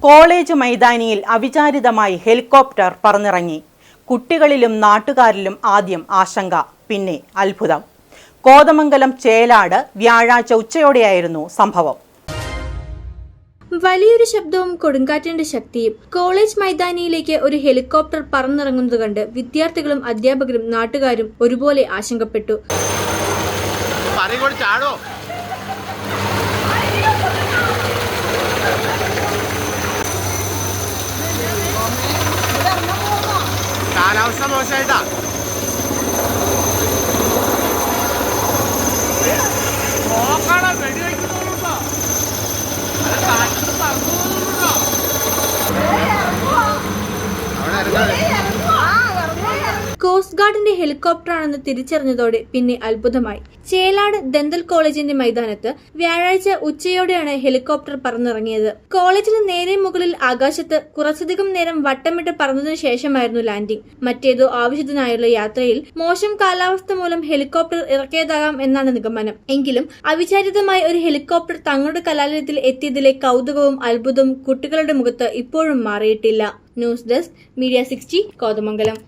College മൈതാനിയിൽ അവിചാരിതമായി helicopter പറന്നിറങ്ങി. കുട്ടികളിലും നാട്ടുകാരിലും ആദ്യം ആശങ്ക, പിന്നെ അത്ഭുതം. കോതമംഗലം ചേലാട് വ്യാഴാഴ്ച ഉച്ചയോടെയായിരുന്നു സംഭവം. വലിയൊരു ശബ്ദവും കൊടുങ്കാറ്റിന്റെ ശക്തിയും. കോളേജ് മൈതാനിയിലേക്ക് ഒരു ഹെലികോപ്റ്റർ പറന്നിറങ്ങുന്നത് കണ്ട് വിദ്യാർത്ഥികളും അധ്യാപകരും നാട്ടുകാരും ഒരുപോലെ ആശങ്കപ്പെട്ടു. കാലാവസ്ഥ മോശമായിട്ടാ. കോസ്റ്റ് ഗാർഡിന്റെ ഹെലികോപ്റ്ററാണെന്ന് തിരിച്ചറിഞ്ഞതോടെ പിന്നെ അത്ഭുതമായി. ചേലാട് ദന്തൽ കോളേജിന്റെ മൈതാനത്ത് വ്യാഴാഴ്ച ഉച്ചയോടെയാണ് ഹെലികോപ്റ്റർ പറന്നിറങ്ങിയത്. കോളേജിന് നേരെ മുകളിൽ ആകാശത്ത് കുറച്ചധികം നേരം വട്ടമിട്ട് പറന്നതിനു ശേഷമായിരുന്നു ലാൻഡിംഗ്. മറ്റേതോ ആവശ്യത്തിനായുള്ള യാത്രയിൽ മോശം കാലാവസ്ഥ മൂലം ഹെലികോപ്റ്റർ ഇറക്കിയതാകാം എന്നാണ് നിഗമനം. എങ്കിലും അവിചാരിതമായി ഒരു ഹെലികോപ്റ്റർ തങ്ങളുടെ കലാലയത്തിൽ എത്തിയതിലെ കൗതുകവും അത്ഭുതവും കുട്ടികളുടെ മുഖത്ത് ഇപ്പോഴും മാറിയിട്ടില്ല. News desk, media 60, Kothamangalam.